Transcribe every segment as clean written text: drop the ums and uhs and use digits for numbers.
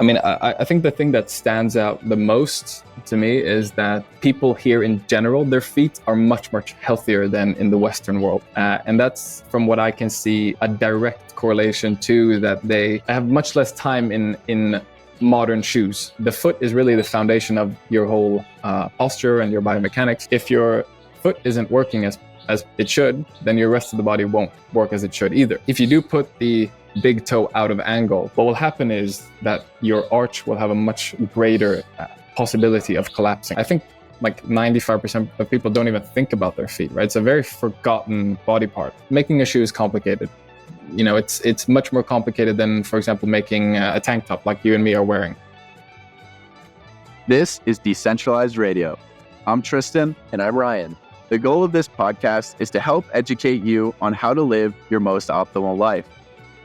I mean, I think the thing that stands out the most to me is that people here in general, their feet are much, much healthier than in the Western world. And that's, from what I can see, a direct correlation to that they have much less time in modern shoes. The foot is really the foundation of your whole posture and your biomechanics. If your foot isn't working as it should, then your rest of the body won't work as it should either. If you do put the big toe out of angle, what will happen is that your arch will have a much greater possibility of collapsing. I think like 95% of people don't even think about their feet, right? It's a very forgotten body part. Making a shoe is complicated. You know, it's much more complicated than, for example, making a tank top like you and me are wearing. This is Decentralized Radio. I'm Tristan. And I'm Ryan. The goal of this podcast is to help educate you on how to live your most optimal life.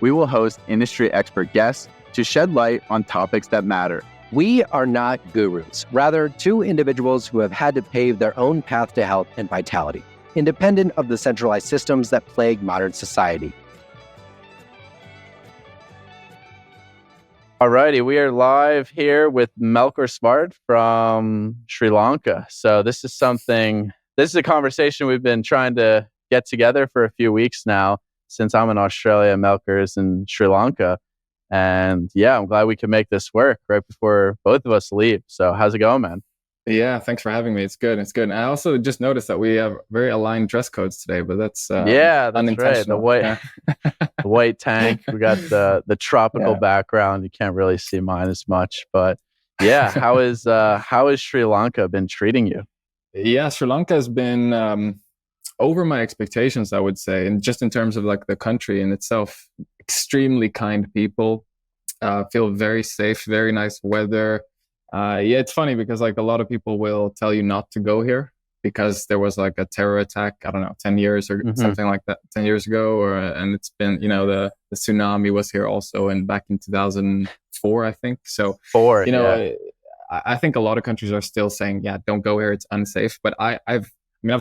We will host industry expert guests to shed light on topics that matter. We are not gurus, rather two individuals who have had to pave their own path to health and vitality, independent of the centralized systems that plague modern society. Alrighty, we are live here with Melker Svard from Sri Lanka. So this is a conversation we've been trying to get together for a few weeks now. Since I'm in Australia, Melker's in Sri Lanka. And yeah, I'm glad we can make this work right before both of us leave. So how's it going, man? Yeah, thanks for having me. It's good. And I also just noticed that we have very aligned dress codes today, but that's that's unintentional. Right. The white tank. We got the tropical background. You can't really see mine as much, but yeah. How is Sri Lanka been treating you? Yeah, Sri Lanka has been over my expectations, I would say, and just in terms of like the country in itself. Extremely kind people, feel very safe, very nice weather. It's funny because like a lot of people will tell you not to go here because there was like a terror attack, I don't know, 10 years or something like that, 10 years ago. And it's been, the tsunami was here also, and back in 2004, I think. So, I think a lot of countries are still saying, don't go here, it's unsafe. But I've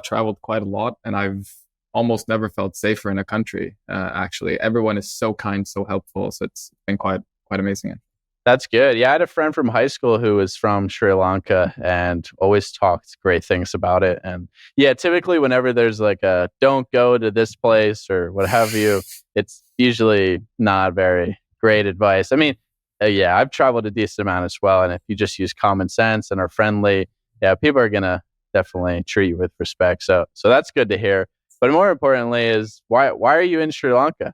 traveled quite a lot, and I've almost never felt safer in a country. Actually, everyone is so kind, so helpful. So it's been quite amazing. That's good. Yeah, I had a friend from high school who was from Sri Lanka and always talked great things about it. And yeah, typically whenever there's like a don't go to this place or what have you, it's usually not very great advice. I mean, I've traveled a decent amount as well. And if you just use common sense and are friendly, people are going to definitely treat you with respect. So that's good to hear. But more importantly is why are you in Sri Lanka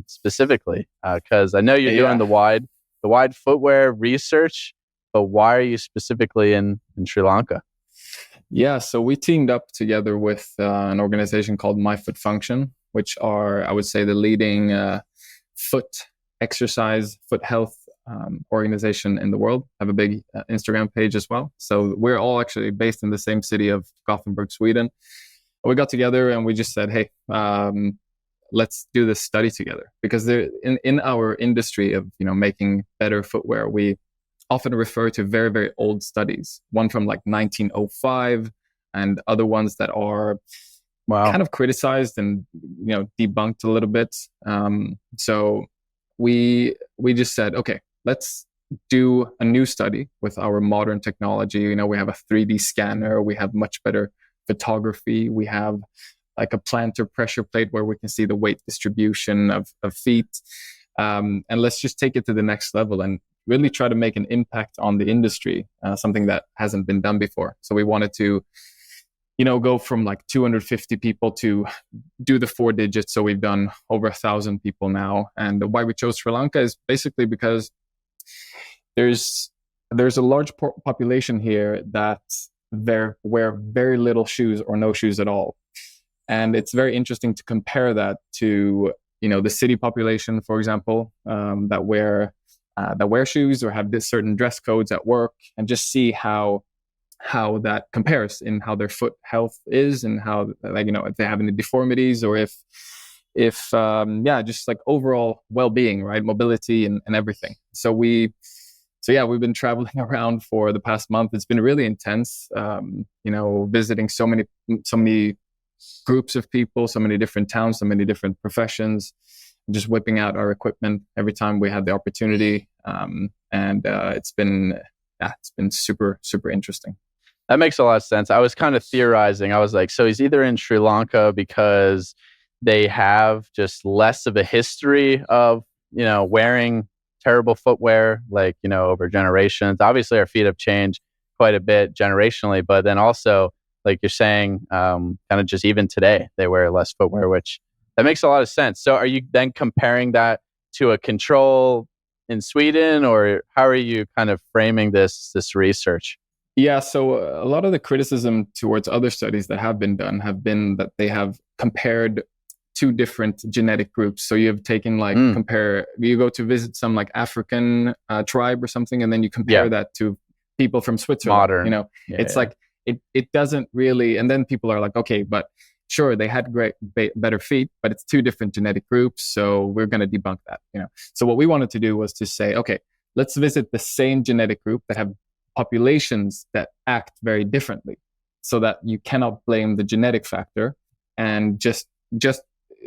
specifically? Because I know you're doing the Wyde Footwear research, but why are you specifically in Sri Lanka? Yeah, so we teamed up together with an organization called MyFootFunction, which are, I would say, the leading foot exercise, foot health organization in the world. Have a big Instagram page as well. So we're all actually based in the same city of Gothenburg, Sweden. We got together and we just said, hey, let's do this study together. Because in our industry of making better footwear, we often refer to very, very old studies. One from like 1905 and other ones that are kind of criticized and debunked a little bit. So we just said, okay, let's do a new study with our modern technology. We have a 3D scanner. We have much better photography. We have like a plantar pressure plate where we can see the weight distribution of feet. And let's just take it to the next level and really try to make an impact on the industry, something that hasn't been done before. So we wanted to, go from like 250 people to do the 4 digits. So we've done over 1,000 people now. And why we chose Sri Lanka is basically because there's a large population here that wear very little shoes or no shoes at all. And it's very interesting to compare that to, the city population, for example, that wear shoes or have this certain dress codes at work, and just see how that compares in how their foot health is and how, if they have any deformities or if just like overall well-being, right? Mobility and everything. So we've been traveling around for the past month. It's been really intense, visiting so many groups of people, so many different towns, so many different professions, just whipping out our equipment every time we had the opportunity. And it's been super, super interesting. That makes a lot of sense. I was kind of theorizing. I was like, so he's either in Sri Lanka because they have just less of a history of, wearing terrible footwear, like, over generations. Obviously, our feet have changed quite a bit generationally, but then also, like you're saying, kind of just even today, they wear less footwear, which that makes a lot of sense. So are you then comparing that to a control in Sweden, or how are you kind of framing this research? Yeah, so a lot of the criticism towards other studies that have been done have been that they have compared two different genetic groups. So you've taken you go to visit some like African tribe or something, and then you compare that to people from Switzerland. Modern. It's like it doesn't really. And then people are like, okay, but sure, they had better feet, but it's two different genetic groups, so we're going to debunk that. So what we wanted to do was to say, okay, let's visit the same genetic group that have populations that act very differently, so that you cannot blame the genetic factor, and just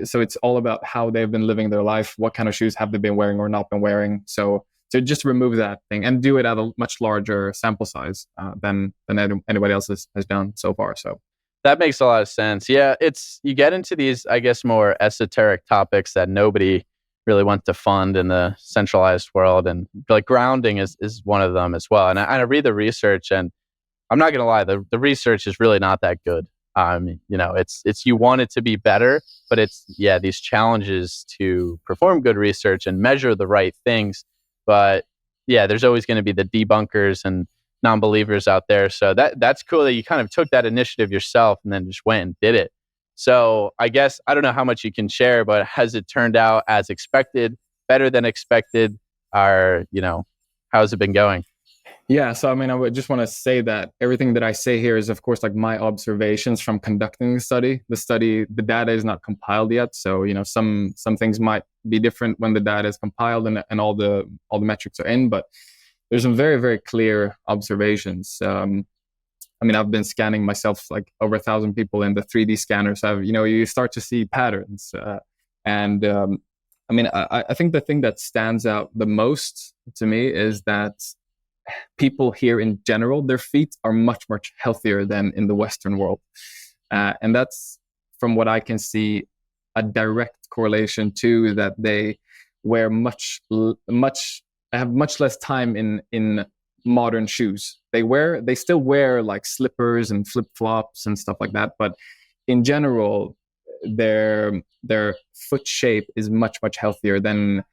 so it's all about how they've been living their life, what kind of shoes have they been wearing or not been wearing. So to just remove that thing and do it at a much larger sample size than anybody else has done so far. So that makes a lot of sense. Yeah, you get into these, I guess, more esoteric topics that nobody really wants to fund in the centralized world, and like grounding is one of them as well. And I read the research, and I'm not gonna lie, the research is really not that good. It's you want it to be better, but it's these challenges to perform good research and measure the right things. But there's always going to be the debunkers and non-believers out there. So that's cool that you kind of took that initiative yourself and then just went and did it. So I guess, I don't know how much you can share, but has it turned out as expected, better than expected? How's it been going? Yeah, so I would just want to say that everything that I say here is, of course, like my observations from conducting the study. The data is not compiled yet, so some things might be different when the data is compiled and all the metrics are in. But there's some very, very clear observations. I've been scanning myself like over 1,000 people in the 3D scanners. You start to see patterns, and I think the thing that stands out the most to me is that people here in general, their feet are much, much healthier than in the Western world. And that's, from what I can see, a direct correlation to that they wear have much less time in modern shoes. They still wear like slippers and flip-flops and stuff like that. But in general, their foot shape is much, much healthier than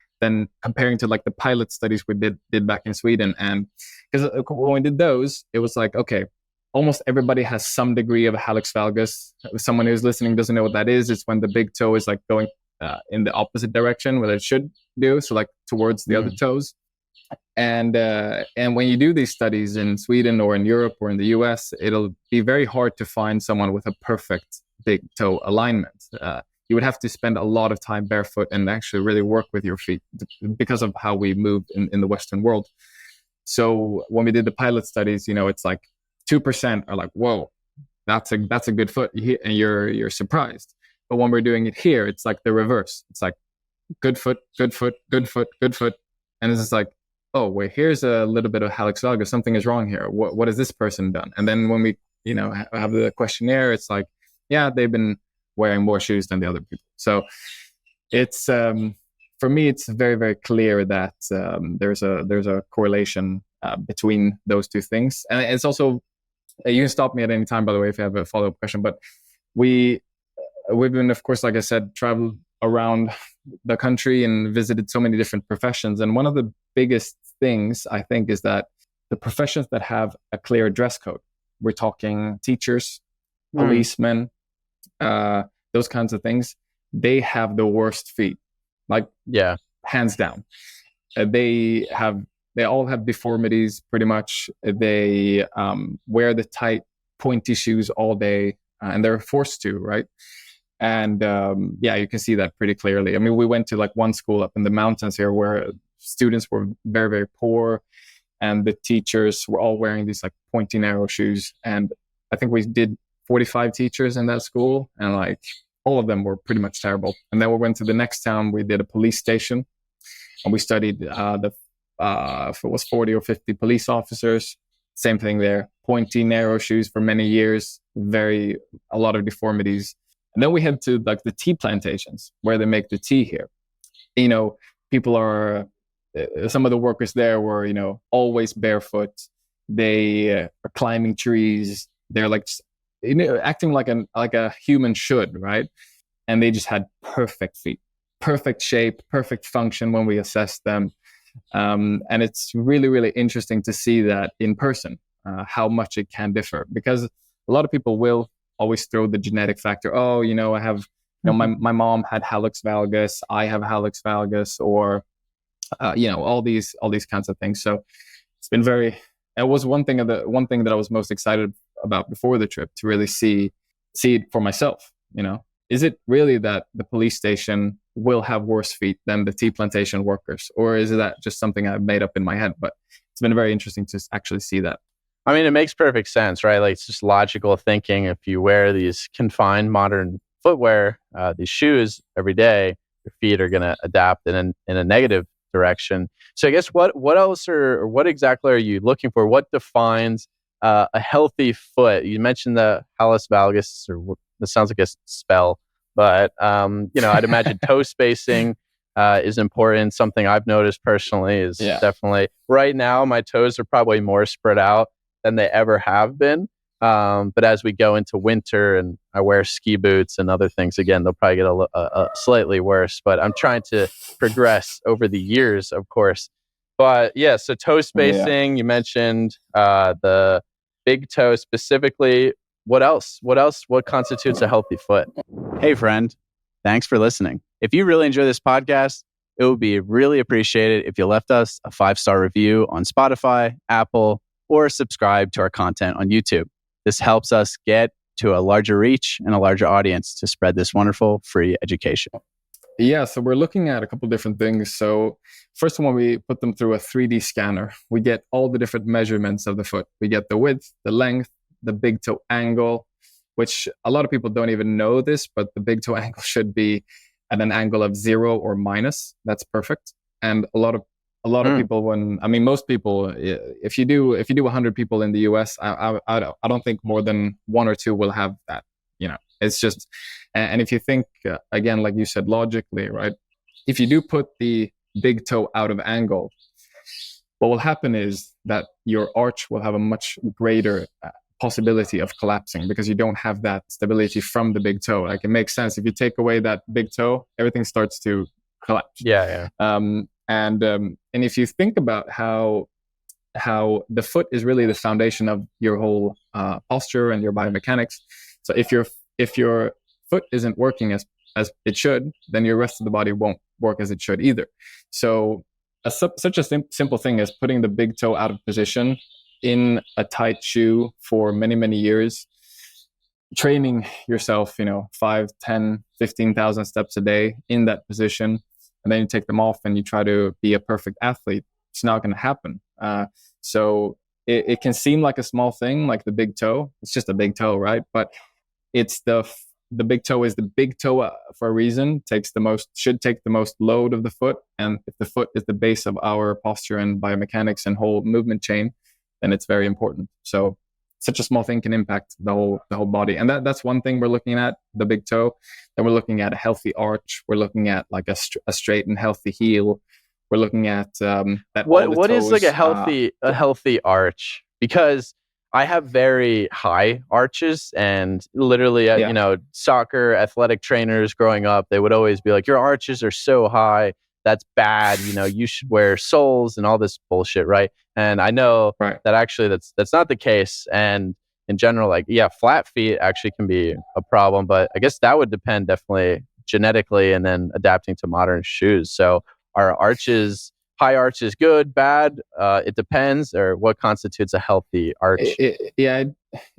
comparing to like the pilot studies we did back in Sweden. And because when we did those, it was like, okay, almost everybody has some degree of hallux valgus. Someone who's listening doesn't know what that is. It's when the big toe is like going in the opposite direction, where it should do, so like towards the other toes. And when you do these studies in Sweden or in Europe or in the US, it'll be very hard to find someone with a perfect big toe alignment. You would have to spend a lot of time barefoot and actually really work with your feet because of how we move in the Western world. So when we did the pilot studies, it's like 2% are like, whoa, that's a good foot, and you're surprised. But when we're doing it here, it's like the reverse. It's like good foot, good foot, good foot, good foot, and it's just like, oh wait, here's a little bit of hallux valgus. Something is wrong here. What has this person done? And then when we have the questionnaire, it's like, yeah, they've been wearing more shoes than the other people. So it's for me, it's very, very clear that there's a correlation between those two things. And it's also, you can stop me at any time, by the way, if you have a follow-up question. But we've been, of course, like I said, traveled around the country and visited so many different professions. And one of the biggest things, I think, is that the professions that have a clear dress code, we're talking teachers, policemen, those kinds of things, they have the worst feet, like hands down. They all have deformities pretty much. They wear the tight pointy shoes all day, and they're forced to, right? And you can see that pretty clearly. We went to like one school up in the mountains here where students were very, very poor, and the teachers were all wearing these like pointy narrow shoes. And I think we did 45 teachers in that school, and like all of them were pretty much terrible. And then we went to the next town. We did a police station, and we studied the if it was 40 or 50 police officers. Same thing there. Pointy, narrow shoes for many years. A lot of deformities. And then we head to like the tea plantations where they make the tea here. People are, some of the workers there were, always barefoot. They are climbing trees. They're like, acting like a human should, right? And they just had perfect feet, perfect shape, perfect function when we assessed them. And it's really, really interesting to see that in person, how much it can differ, because a lot of people will always throw the genetic factor. Oh, I have, my mom had hallux valgus, I have hallux valgus, or, all these kinds of things. So it's been it was one thing that I was most excited about before the trip, to really see it for myself. Is it really that the police station will have worse feet than the tea plantation workers, or is that just something I've made up in my head? But it's been very interesting to actually see that. I mean, it makes perfect sense, right? Like, it's just logical thinking. If you wear these confined modern footwear, these shoes every day, your feet are going to adapt in a negative direction. So I guess what else or what exactly are you looking for? What defines a healthy foot? You mentioned the hallux valgus, or this sounds like a spell, but I'd imagine toe spacing is important. Something I've noticed personally is definitely right now my toes are probably more spread out than they ever have been. But as we go into winter and I wear ski boots and other things, again, they'll probably get a slightly worse. But I'm trying to progress over the years, of course. But yeah, so toe spacing, you mentioned the big toe specifically. What else? What constitutes a healthy foot? Hey, friend. Thanks for listening. If you really enjoy this podcast, it would be really appreciated if you left us a 5-star review on Spotify, Apple, or subscribe to our content on YouTube. This helps us get to a larger reach and a larger audience to spread this wonderful free education. Yeah, so we're looking at a couple of different things. So first one, we put them through a 3D scanner. We get all the different measurements of the foot. We get the width, the length, the big toe angle, which a lot of people don't even know this, but the big toe angle should be at an angle of 0 or minus. That's perfect. And a lot of people, most people, if you do 100 people in the US, I don't think more than 1 or 2 will have that. It's just, and if you think again, like you said, logically, right? If you do put the big toe out of angle, what will happen is that your arch will have a much greater possibility of collapsing, because you don't have that stability from the big toe. Like, it makes sense. If you take away that big toe, everything starts to collapse. And if you think about how the foot is really the foundation of your whole posture and your biomechanics. So if your foot isn't working as it should, then your rest of the body won't work as it should either. So such a simple thing as putting the big toe out of position in a tight shoe for many, many years, training yourself, 5, 10, 15,000 steps a day in that position, and then you take them off and you try to be a perfect athlete. It's not going to happen. So it can seem like a small thing, like the big toe. It's just a big toe, right? But it's the big toe is the big toe for a reason. Should take the most load of the foot, and if the foot is the base of our posture and biomechanics and whole movement chain, then it's very important. So such a small thing can impact the whole body, and that's one thing we're looking at, the big toe. Then we're looking at a healthy arch. We're looking at like a straight and healthy heel. We're looking at that. What is like a healthy arch? Because I have very high arches, and literally, soccer athletic trainers growing up, they would always be like, "Your arches are so high. That's bad. You should wear soles and all this bullshit," right? And I know that actually that's not the case. And in general, flat feet actually can be a problem, but I guess that would depend definitely genetically and then adapting to modern shoes. So are high arches good, bad? It depends, or what constitutes a healthy arch? It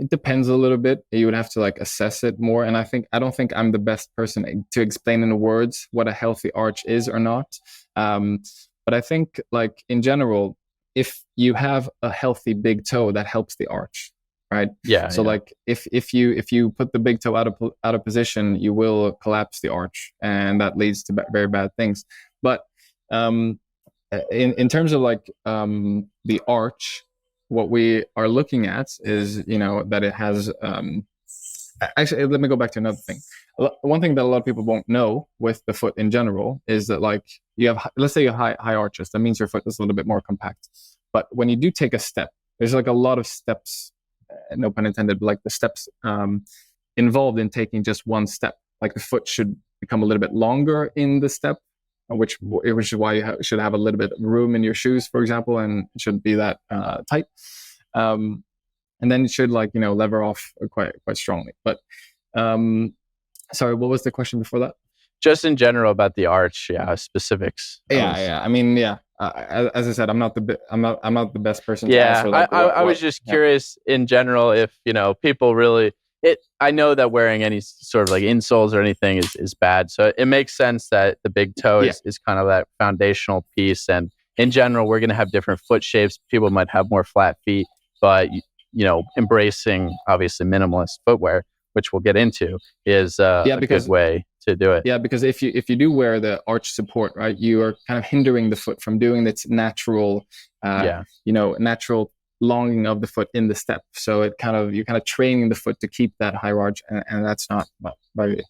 depends a little bit. You would have to assess it more. And I don't think I'm the best person to explain in words what a healthy arch is or not. But I think in general, if you have a healthy big toe, that helps the arch, right? If you put the big toe out of position, you will collapse the arch, and that leads to very bad things. But in terms of like the arch, what we are looking at is, you know, that it has actually, let me go back to another thing. One thing that a lot of people won't know with the foot in general is that, like, you have, let's say you have high arches, that means your foot is a little bit more compact. But when you do take a step, there's like a lot of steps, no pun intended, but like the steps involved in taking just one step. Like the foot should become a little bit longer in the step, which is why you should have a little bit of room in your shoes, for example, and it shouldn't be that tight. And then it should, like, you know, lever off quite strongly. But sorry, what was the question before that? Just in general about the arch, specifics. I mean, as I said, I'm not the best person to Yeah, answer. Like, I was just curious in general if, you know, people really. I know that wearing any sort of like insoles or anything is bad. So it makes sense that the big toe is kind of that foundational piece. And in general, we're going to have different foot shapes. People might have more flat feet, but, you know, embracing obviously minimalist footwear, which we'll get into, is a good way to do it. Yeah, because if you do wear the arch support, right, you are kind of hindering the foot from doing its natural, natural longing of the foot in the step. So you're kind of training the foot to keep that high arch, and that's not very,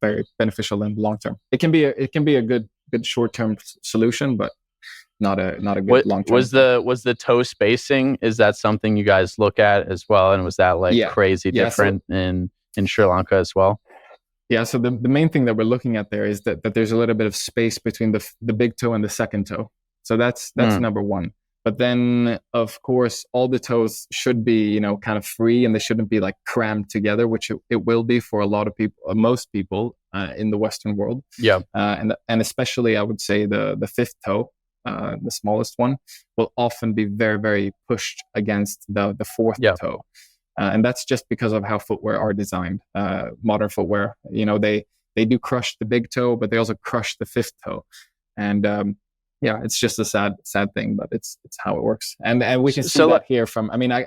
very beneficial in the long term. It can be a good short term solution, but not a good long term. Was the toe spacing, is that something you guys look at as well? And was that crazy different in Sri Lanka as well? Yeah, so the main thing that we're looking at there is that there's a little bit of space between the big toe and the second toe. So that's number one. But then, of course, all the toes should be, you know, kind of free, and they shouldn't be like crammed together, which it will be for a lot of people, most people in the Western world. Yeah. And especially, I would say the fifth toe, the smallest one, will often be very, very pushed against the fourth toe. And that's just because of how footwear are designed. Modern footwear, you know, they do crush the big toe, but they also crush the fifth toe. And it's just a sad thing, but it's how it works. And we can see that here from. I mean, I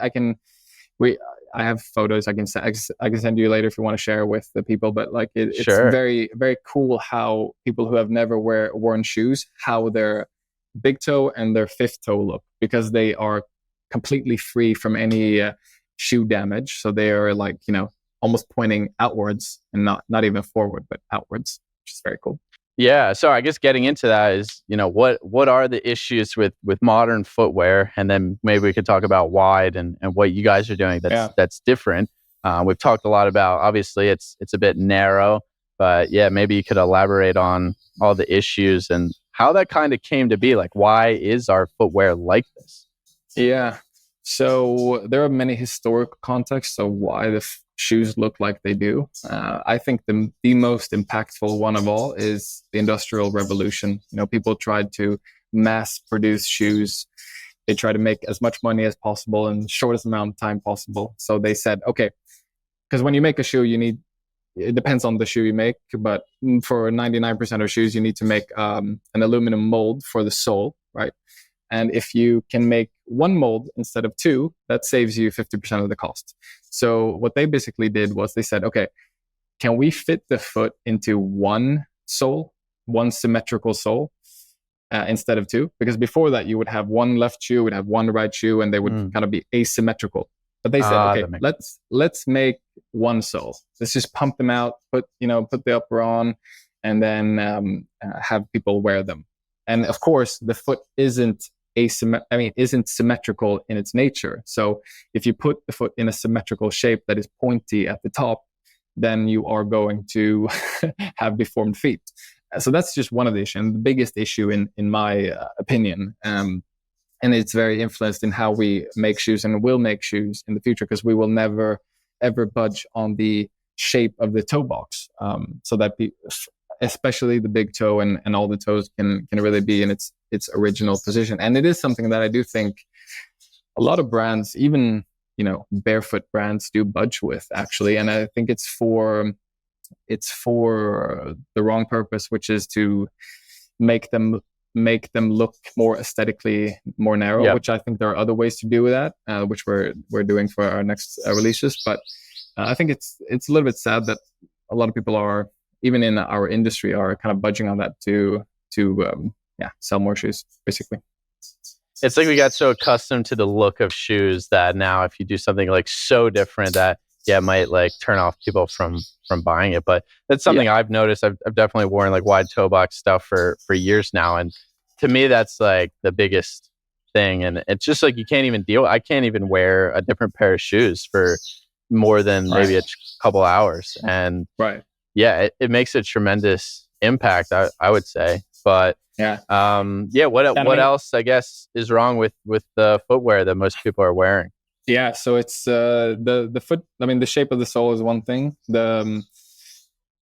have photos I can send you later if you want to share with the people. But like it's very, very cool how people who have never worn shoes, how their big toe and their fifth toe look, because they are completely free from any shoe damage. So they are, like, you know, almost pointing outwards and not even forward, but outwards, which is very cool. Yeah. So I guess getting into that is, you know, what are the issues with modern footwear? And then maybe we could talk about Wyde and what you guys are doing that's different. We've talked a lot about, obviously it's a bit narrow, but maybe you could elaborate on all the issues and how that kind of came to be. Like, why is our footwear like this? Yeah. So there are many historical contexts of why the shoes look like they do. I think the most impactful one of all is the Industrial Revolution. You know, people tried to mass produce shoes. They tried to make as much money as possible in the shortest amount of time possible. So they said, okay, because when you make a shoe, it depends on the shoe you make, but for 99% of shoes, you need to make an aluminum mold for the sole, right? And if you can make one mold instead of two, that saves you 50% of the cost. So what they basically did was they said, okay, can we fit the foot into one sole, one symmetrical sole, instead of two? Because before that, you would have one left shoe, would have one right shoe, and they would kind of be asymmetrical. But they said, okay, let's make one sole. Let's just pump them out, put the upper on, and then have people wear them. And of course, the foot isn't symmetrical in its nature. So if you put the foot in a symmetrical shape that is pointy at the top, then you are going to have deformed feet. So that's just one of the issues, and the biggest issue in my opinion. And it's very influenced in how we make shoes and will make shoes in the future, because we will never ever budge on the shape of the toe box, so that especially the big toe and all the toes can really be in its original position. And it is something that I do think a lot of brands, even, you know, barefoot brands, do budge with, actually. And I think it's for the wrong purpose, which is to make them look more aesthetically more narrow, which I think there are other ways to do that, which we're doing for our next releases. But I think it's a little bit sad that a lot of people are, even in our industry, are kind of budging on that to sell more shoes basically. It's like we got so accustomed to the look of shoes that now if you do something like so different that it might like turn off people from buying it. But that's something I've noticed. I've definitely worn like wide toe box stuff for years now, and to me that's like the biggest thing. And it's just like you can't even I can't even wear a different pair of shoes for more than maybe a couple hours, and it makes a tremendous impact, I would say. But what else I guess is wrong with the footwear that most people are wearing? So it's the foot. I mean, the shape of the sole is one thing.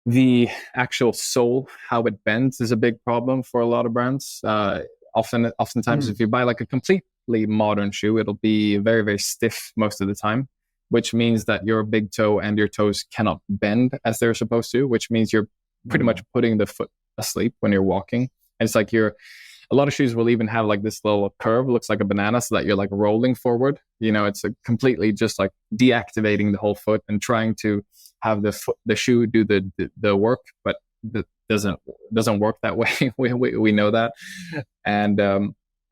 The actual sole, how it bends, is a big problem for a lot of brands. Oftentimes, if you buy like a completely modern shoe, it'll be very, very stiff most of the time, which means that your big toe and your toes cannot bend as they're supposed to, which means you're pretty much putting the foot asleep when you're walking. And it's like a lot of shoes will even have like this little curve, looks like a banana, so that you're like rolling forward. It's a completely just like deactivating the whole foot and trying to have the shoe do the work, but it doesn't work that way. we know that. And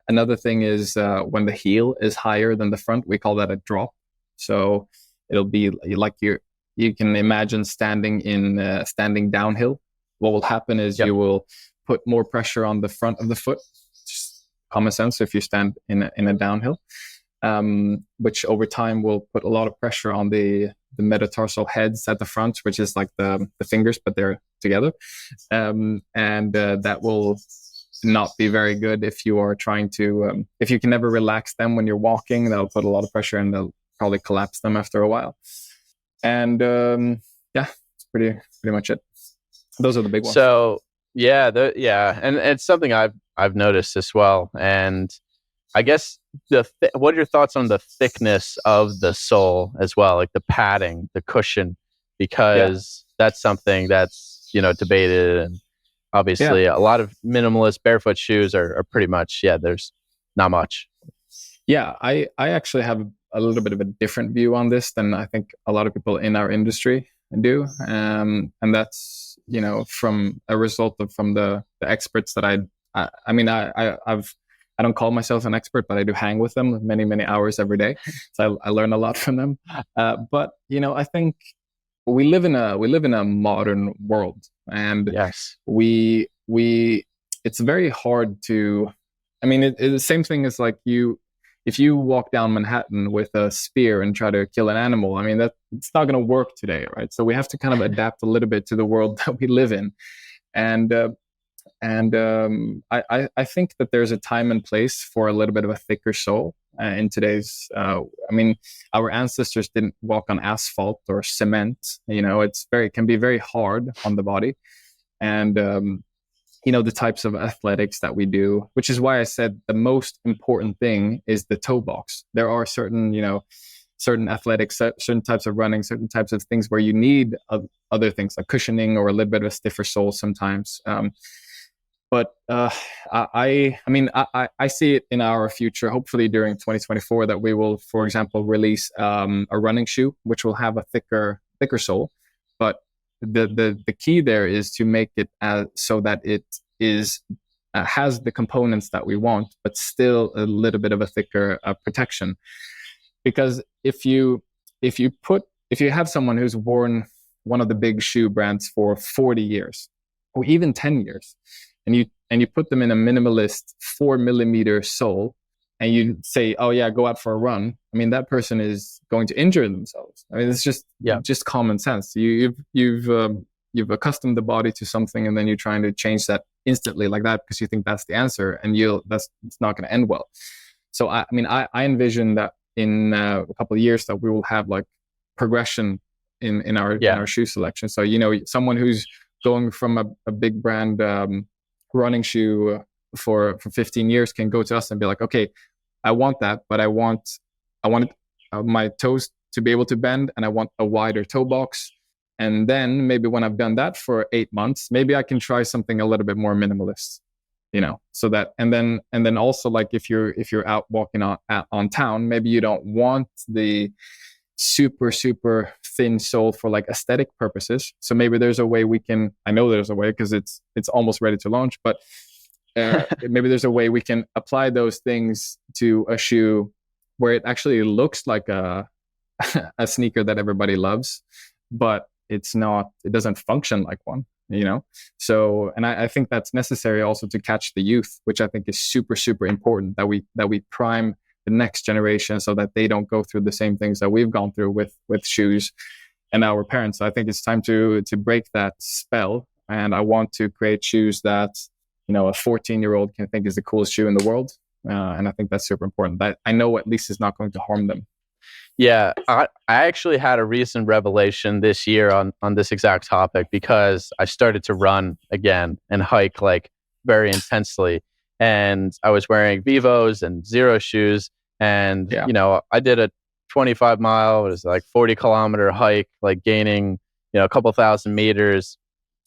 another thing is when the heel is higher than the front, we call that a drop. So it'll be like you can imagine standing downhill. What will happen is you will put more pressure on the front of the foot. Just common sense if you stand in a downhill, which over time will put a lot of pressure on the metatarsal heads at the front, which is like the fingers, but they're together. And that will not be very good if you are trying to, if you can never relax them when you're walking, that'll put a lot of pressure and they'll probably collapse them after a while. And it's pretty much it. Those are the big ones. So and it's something I've noticed as well. And I guess what are your thoughts on the thickness of the sole as well, like the padding, the cushion, because that's something that's debated, and obviously a lot of minimalist barefoot shoes are pretty much there's not much. I actually have a little bit of a different view on this than I think a lot of people in our industry do, and that's from a result of from the experts that I don't call myself an expert, but I do hang with them many, many hours every day. So I learn a lot from them. But I think we live in a modern world, and we it's very hard to. I mean, it's the same thing as like if you walk down Manhattan with a spear and try to kill an animal, I mean, it's not going to work today, right? So we have to kind of adapt a little bit to the world that we live in. And I think that there's a time and place for a little bit of a thicker sole in today's, our ancestors didn't walk on asphalt or cement, it can be very hard on the body. And, the types of athletics that we do, which is why I said the most important thing is the toe box. There are certain athletics, certain types of running, certain types of things where you need other things like cushioning or a little bit of a stiffer sole sometimes. But I see it in our future, hopefully during 2024, that we will, for example, release a running shoe, which will have a thicker sole. But the key there is to make it so that it is has the components that we want, but still a little bit of a thicker protection. Because if you have someone who's worn one of the big shoe brands for 40 years or even 10 years, and you put them in a minimalist 4 millimeter sole, and you say, oh yeah, go out for a run, I mean, that person is going to injure themselves. I mean, it's just common sense. You've accustomed the body to something, and then you're trying to change that instantly like that because you think that's the answer, and it's not going to end well. So I envision that in a couple of years that we will have like progression in our shoe selection. So someone who's going from a big brand running shoe for 15 years can go to us and be like, okay, I want that, but I want my toes to be able to bend, and I want a wider toe box. And then maybe when I've done that for 8 months, maybe I can try something a little bit more minimalist, so that, and then also like if you're out walking on town, maybe you don't want the super, super thin sole for like aesthetic purposes. So maybe there's a way I know there's a way, because it's almost ready to launch, but maybe there's a way we can apply those things to a shoe where it actually looks like a a sneaker that everybody loves, but it doesn't function like one, So, and I think that's necessary also to catch the youth, which I think is super, super important, that we prime the next generation so that they don't go through the same things that we've gone through with shoes and our parents. So I think it's time to break that spell. And I want to create shoes that, a 14-year-old can think is the coolest shoe in the world. And I think that's super important. That I know at least is not going to harm them. Yeah, I actually had a recent revelation this year on this exact topic, because I started to run again and hike like very intensely. And I was wearing Vivos and Zero shoes. And, I did a 25 mile, it was like 40-kilometer hike, like gaining, a couple thousand meters,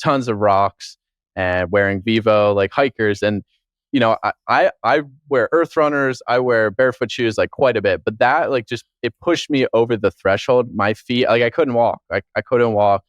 tons of rocks, and wearing Vivo like hikers. And I wear Earth Runners, I wear barefoot shoes like quite a bit, but that like just, it pushed me over the threshold. My feet, like I couldn't walk. I couldn't walk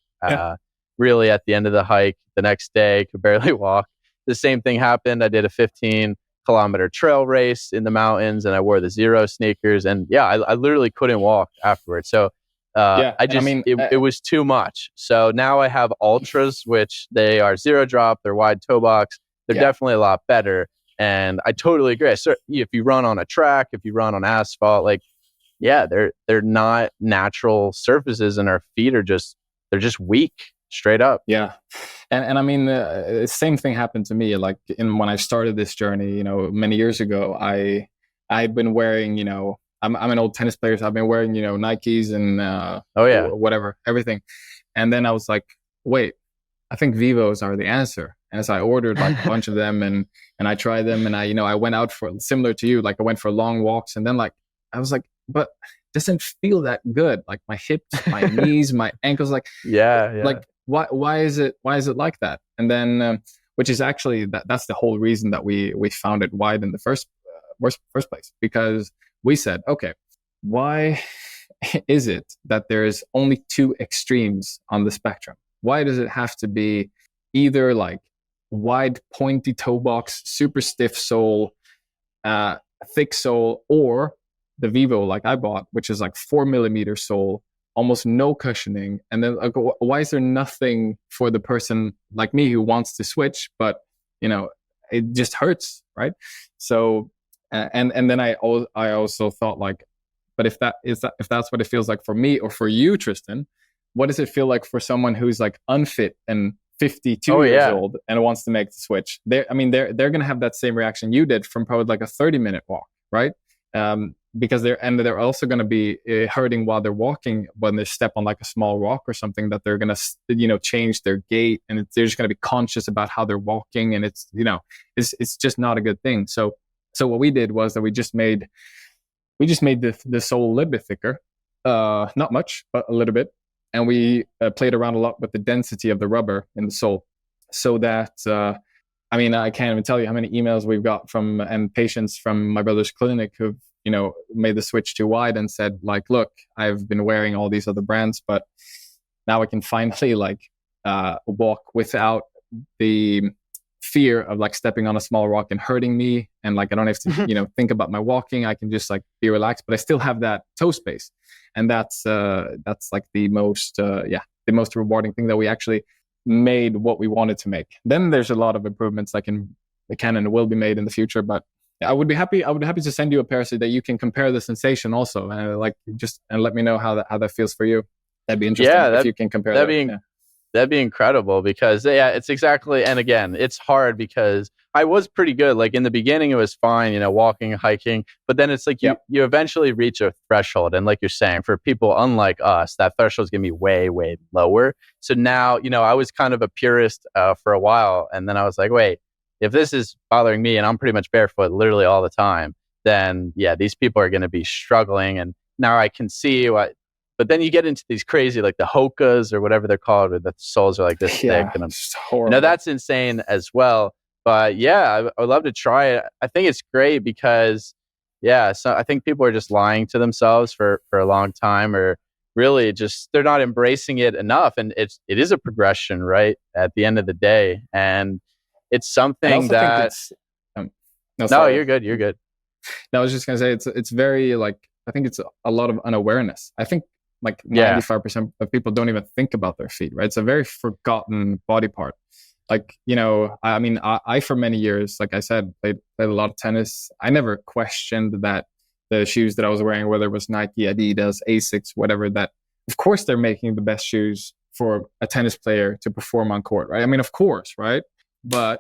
really at the end of the hike. The next day, could barely walk. The same thing happened. I did a 15-kilometer trail race in the mountains, and I wore the Zero sneakers. And I literally couldn't walk afterwards. So it was too much. So now I have Ultras, which they are zero drop, they're wide toe box. They're definitely a lot better. And I totally agree. So if you run on a track, if you run on asphalt, they're not natural surfaces, and our feet they're just weak, straight up. Yeah. And I mean, the same thing happened to me. Like when I started this journey, many years ago, I'd been wearing, I'm an old tennis player, so I've been wearing, Nikes and whatever, everything. And then I was like, wait, I think Vivos are the answer. And so I ordered like a bunch of them, and I tried them, and I went out for, similar to you, like I went for long walks, and then like I was like, but it doesn't feel that good. Like my hips, my knees, my ankles, like like why is it like that? And then which is actually that's the whole reason that we founded Wyde in the first place, because we said, okay, why is it that there's only two extremes on the spectrum? Why does it have to be either like wide, pointy toe box, super stiff sole, thick sole, or the Vivo like I bought, which is like 4mm sole, almost no cushioning? And then like, why is there nothing for the person like me who wants to switch, but it just hurts, right? So and then I also thought like, but if that's what it feels like for me or for you, Tristan, what does it feel like for someone who's like unfit and 52 years old and wants to make the switch? They're going to have that same reaction you did from probably like a 30-minute walk, right? Because they're also going to be hurting while they're walking when they step on like a small rock or something, that they're going to change their gait, and they're just going to be conscious about how they're walking, and it's just not a good thing. So what we did was that we just made the sole a little bit thicker, not much, but a little bit. And we played around a lot with the density of the rubber in the sole, so that, I can't even tell you how many emails we've got and patients from my brother's clinic who've, made the switch to Wyde and said like, look, I've been wearing all these other brands, but now I can finally walk without the fear of like stepping on a small rock and hurting me. And like, I don't have to, think about my walking. I can just like be relaxed, but I still have that toe space. And that's like the most rewarding thing, that we actually made what we wanted to make. Then there's a lot of improvements that can and will be made in the future. But I would be happy to send you a pair so that you can compare the sensation also, and let me know how that feels for you. That'd be interesting if you can compare that. That'd be incredible, because it's exactly, and again, it's hard because I was pretty good. Like in the beginning, it was fine, walking, hiking, but then it's like you eventually reach a threshold. And like you're saying, for people unlike us, that threshold is going to be way, way lower. So now, I was kind of a purist for a while. And then I was like, wait, if this is bothering me and I'm pretty much barefoot literally all the time, then these people are going to be struggling. And now I can see what. But then you get into these crazy, like the Hokas or whatever they're called, where the soles are like this thick, and it's horrible. That's insane as well. But I would love to try it. I think it's great because, so I think people are just lying to themselves for a long time, or really just they're not embracing it enough. And it is a progression, right? At the end of the day, and it's something that No, No, sorry. you're good. You're good. No, I was just gonna say it's very like, I think it's a lot of unawareness. I think like Yeah. 95% of people don't even think about their feet, right? It's a very forgotten body part. Like, I mean, I for many years, like I said, played a lot of tennis. I never questioned that the shoes that I was wearing, whether it was Nike, Adidas, Asics, whatever, that of course they're making the best shoes for a tennis player to perform on court, right? I mean, of course, right? But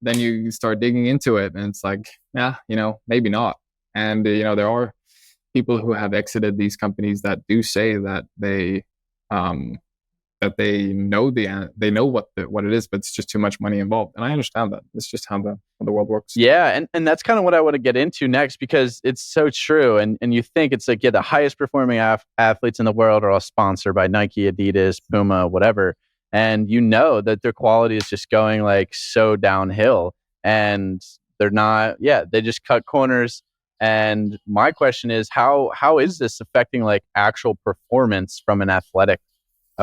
then you start digging into it and it's like, yeah, maybe not. And, there are people who have exited these companies that do say that they know what it is, but it's just too much money involved. And I understand that. It's just how the world works. Yeah, and that's kind of what I want to get into next, because it's so true. And you think it's like, the highest performing athletes in the world are all sponsored by Nike, Adidas, Puma, whatever. And that their quality is just going like so downhill. And they're not, they just cut corners. And my question is, how is this affecting like actual performance from an athletic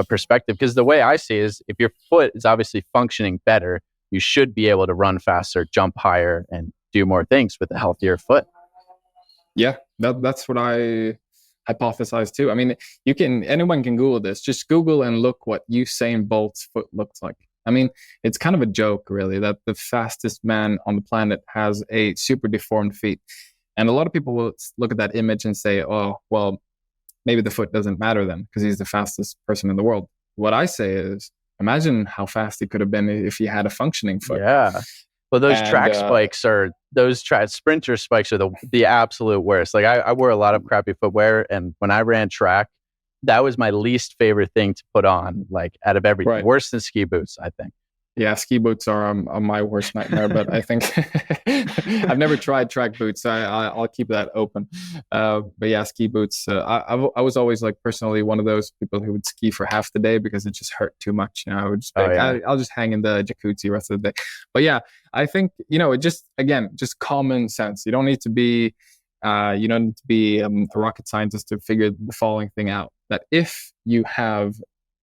perspective? Because the way I see it is, if your foot is obviously functioning better, you should be able to run faster, jump higher, and do more things with a healthier foot. Yeah, that's what I hypothesize too. I mean, anyone can Google this. Just Google and look what Usain Bolt's foot looks like. I mean, it's kind of a joke, really, that the fastest man on the planet has a super deformed feet. And a lot of people will look at that image and say, oh, well, maybe the foot doesn't matter then because he's the fastest person in the world. What I say is, imagine how fast he could have been if he had a functioning foot. Yeah. Well, those track spikes sprinter spikes are the absolute worst. Like I wore a lot of crappy footwear, and when I ran track, that was my least favorite thing to put on, like out of everything. Right. Worse than ski boots, I think. Yeah, ski boots are my worst nightmare, but I think I've never tried track boots. I'll keep that open. But yeah, ski boots. I was always like personally one of those people who would ski for half the day because it just hurt too much. I would just I'll just hang in the jacuzzi the rest of the day. But yeah, I think it just common sense. You don't need to be a rocket scientist to figure the following thing out. That if you have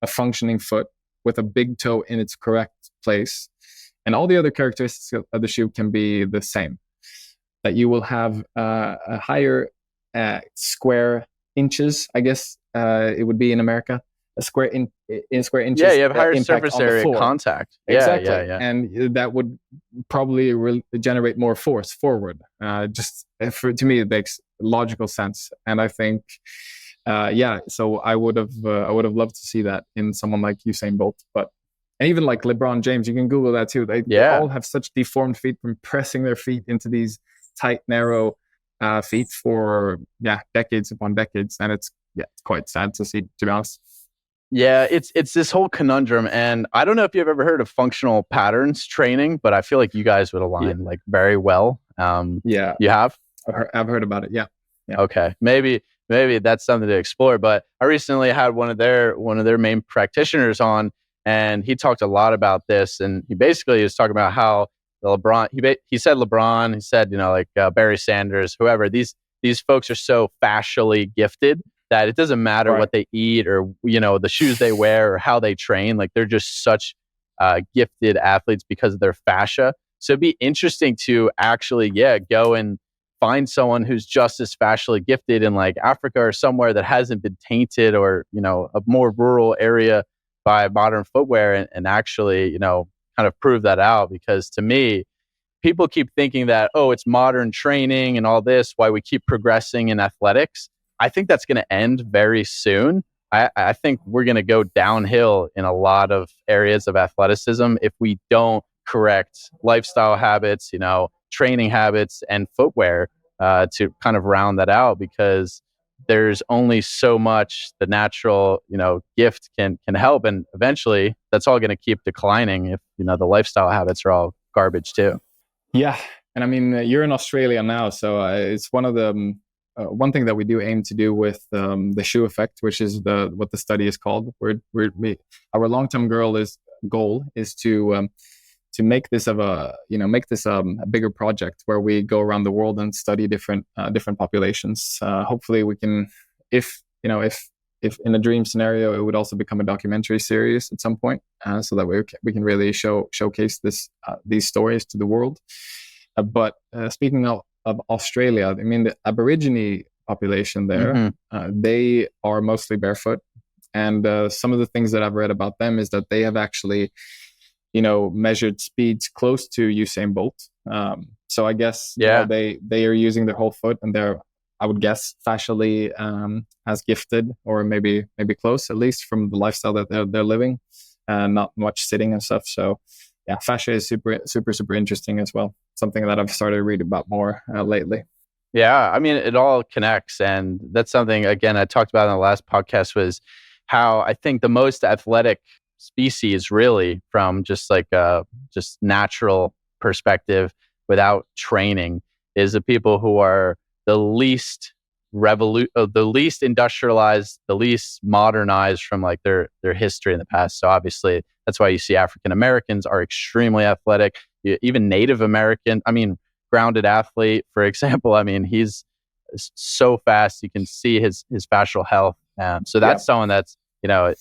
a functioning foot with a big toe in its correct place, and all the other characteristics of the shoe can be the same, that you will have a higher square inches, I guess it would be in America, a square in square inches. Yeah, you have higher surface area contact. Exactly. Yeah. And that would probably generate more force forward. To me, it makes logical sense. And I think, so I would have loved to see that in someone like Usain Bolt, and even like LeBron James, you can Google that too. They all have such deformed feet from pressing their feet into these tight, narrow feet for decades upon decades, and it's quite sad to see, to be honest. Yeah, it's this whole conundrum, and I don't know if you've ever heard of functional patterns training, but I feel like you guys would align like very well. You have? I've heard about it. Yeah. Okay, maybe that's something to explore. But I recently had one of their main practitioners on, and he talked a lot about this. And he basically was talking about how LeBron. He said LeBron. He said Barry Sanders, whoever. These folks are so fascially gifted that it doesn't matter what they eat or the shoes they wear or how they train. Like they're just such gifted athletes because of their fascia. So it'd be interesting to actually go and find someone who's just as fascially gifted in like Africa or somewhere that hasn't been tainted, or a more rural area by modern footwear, and actually kind of prove that out. Because to me, people keep thinking that it's modern training and all this, why we keep progressing in athletics. I think that's going to end very soon. I think we're going to go downhill in a lot of areas of athleticism if we don't correct lifestyle habits, training habits, and footwear to kind of round that out, because there's only so much the natural, gift can help. And eventually that's all going to keep declining if, the lifestyle habits are all garbage too. Yeah. And I mean, you're in Australia now, so it's one of the... one thing that we do aim to do with the shoe effect, which is what the study is called, our long-term goal is to make this a bigger project where we go around the world and study different populations. Hopefully, we can, if in a dream scenario, it would also become a documentary series at some point, so that we can really showcase these stories to the world. But speaking of Australia, I mean, the Aborigine population there, they are mostly barefoot. And some of the things that I've read about them is that they have actually, measured speeds close to Usain Bolt. So I guess they are using their whole foot, and they're, I would guess, fascially as gifted, or maybe close, at least from the lifestyle that they're living, not much sitting and stuff. So yeah, fascia is super interesting as well. Something that I've started to read about more lately. Yeah, I mean, it all connects, and that's something, again, I talked about in the last podcast, was how I think the most athletic species, really, from just like a just natural perspective without training, is the people who are the least the least industrialized, the least modernized from like their history in the past. So obviously that's why you see African Americans are extremely athletic. Even Native American, I mean, grounded athlete, for example, I mean, he's so fast. You can see his fascial health. So that's someone that's,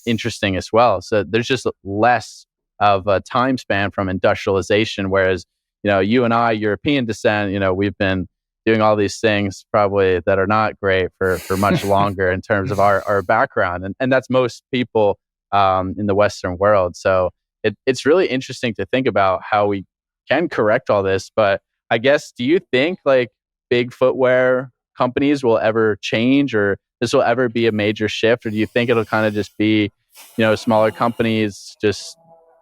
interesting as well. So there's just less of a time span from industrialization. Whereas, you and I, European descent, we've been doing all these things probably that are not great for much longer in terms of our background. And that's most people in the Western world. So it's really interesting to think about how we can correct all this. But I guess, do you think like big footwear companies will ever change, or this will ever be a major shift? Or do you think it'll kind of just be, smaller companies, just,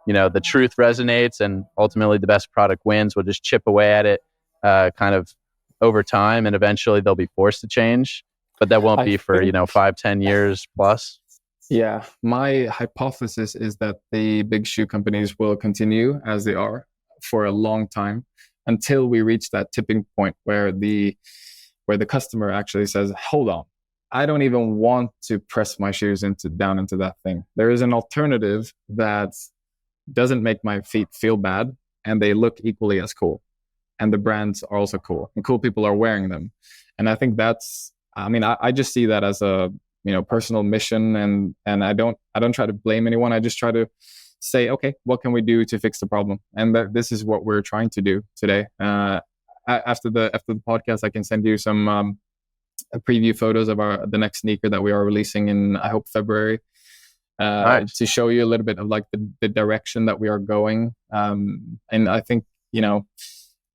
the truth resonates and ultimately the best product wins? We'll just chip away at it kind of over time, and eventually they'll be forced to change, but that won't be for 5-10 years plus. Yeah, my hypothesis is that the big shoe companies will continue as they are for a long time, until we reach that tipping point where the customer actually says, hold on, I don't even want to press my shoes down into that thing. There is an alternative that doesn't make my feet feel bad, and they look equally as cool, and the brands are also cool, and cool people are wearing them. And I think I just see that as a personal mission, and I don't try to blame anyone. I just try to say, okay, what can we do to fix the problem? And this is what we're trying to do today. After the podcast, I can send you some preview photos of the next sneaker that we are releasing in, I hope, February, nice, to show you a little bit of like the direction that we are going. And I think,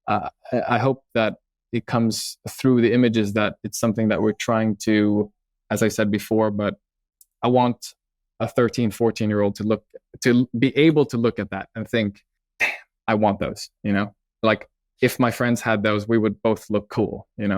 I hope that it comes through the images that it's something that we're trying to, as I said before, but I want a 13, 14-year-old to be able to look at that and think, damn, I want those, like if my friends had those, we would both look cool, and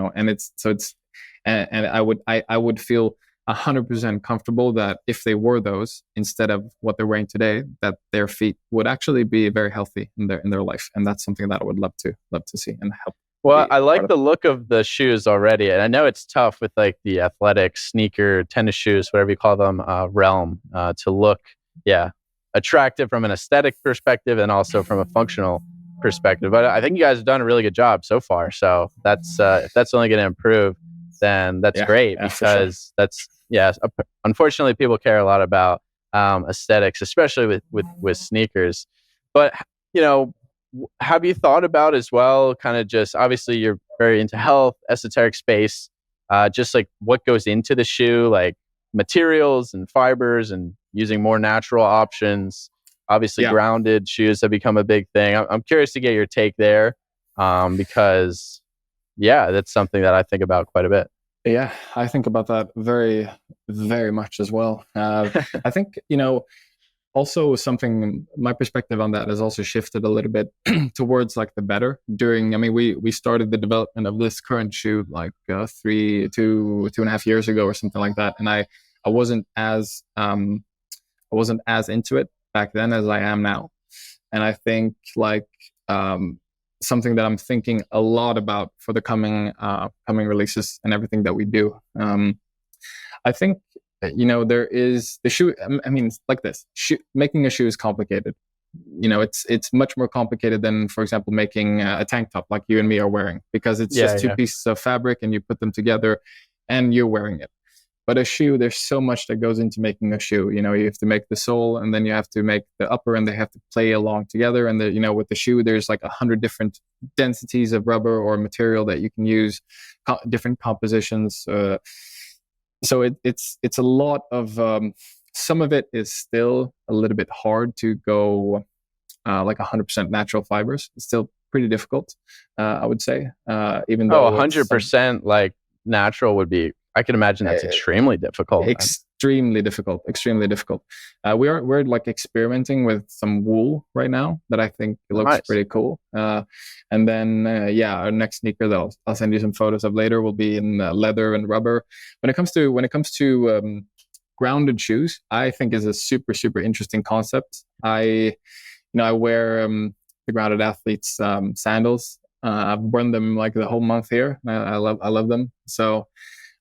I would feel 100% comfortable that if they wore those instead of what they're wearing today, that their feet would actually be very healthy in their life. And that's something that I would love to see and help. Well, I like the look of the shoes already. And I know it's tough with like the athletic sneaker, tennis shoes, whatever you call them, realm, to look, attractive from an aesthetic perspective and also from a functional perspective. But I think you guys have done a really good job so far. So that's if that's only going to improve, then that's great, because that's, unfortunately, people care a lot about aesthetics, especially with sneakers. But, have you thought about as well, kind of just, obviously you're very into health, esoteric space, just like what goes into the shoe, like materials and fibers, and using more natural options. Obviously grounded shoes have become a big thing. I'm curious to get your take there, because that's something that I think about quite a bit. Yeah, I think about that very, very much as well. I think, also something, my perspective on that has also shifted a little bit towards like the better we started the development of this current shoe like 2.5 years ago or something like that. And I wasn't as into it back then as I am now. And I think like, something that I'm thinking a lot about for the coming releases and everything that we do. I think, there is the shoe. I mean, like this, making a shoe is complicated. It's much more complicated than, for example, making a tank top like you and me are wearing, because it's just two pieces of fabric and you put them together and you're wearing it. But a shoe, there's so much that goes into making a shoe. You have to make the sole, and then you have to make the upper, and they have to play along together. And with the shoe, there's like 100 different densities of rubber or material that you can use, different compositions. So it's a lot of. Some of it is still a little bit hard to go like 100% natural fibers. It's still pretty difficult, I would say. Even though 100% like natural would be. I can imagine that's extremely difficult. Extremely difficult. We're like experimenting with some wool right now that I think looks pretty cool. And then our next sneaker that I'll send you some photos of later will be in leather and rubber. When it comes to grounded shoes, I think is a super, super interesting concept. I wear the grounded athletes sandals. I've worn them like the whole month here. I love them. So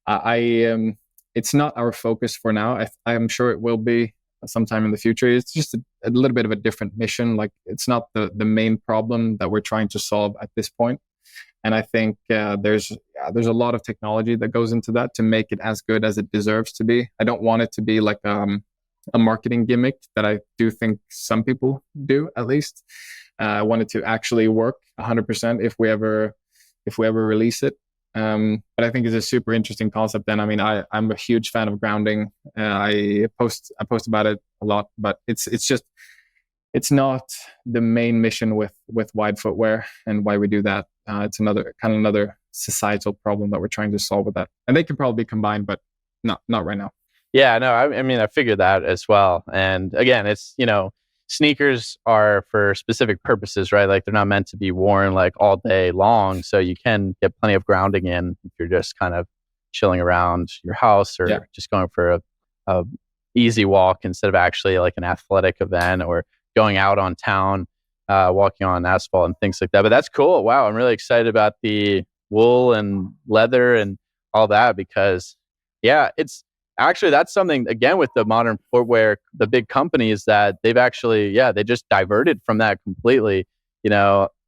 it's not our focus for now. I am sure it will be sometime in the future. It's just a little bit of a different mission. Like it's not the main problem that we're trying to solve at this point. And I think there's a lot of technology that goes into that to make it as good as it deserves to be. I don't want it to be like a marketing gimmick that I do think some people do, at least. I want it to actually work 100% if we ever release it. But I think it's a super interesting concept. And I mean, I'm a huge fan of grounding. I post about it a lot, but it's not the main mission with Wyde Footwear and why we do that. It's another societal problem that we're trying to solve with that. And they can probably be combined, but not right now. Yeah, no, I mean, I figured that as well. And again, it's, sneakers are for specific purposes, right? Like they're not meant to be worn like all day long. So you can get plenty of grounding in if you're just kind of chilling around your house or just going for a easy walk instead of actually like an athletic event or going out on town, walking on asphalt and things like that. But that's cool. Wow. I'm really excited about the wool and leather and all that because it's actually, that's something, again, with the modern footwear, the big companies that they've actually, they just diverted from that completely.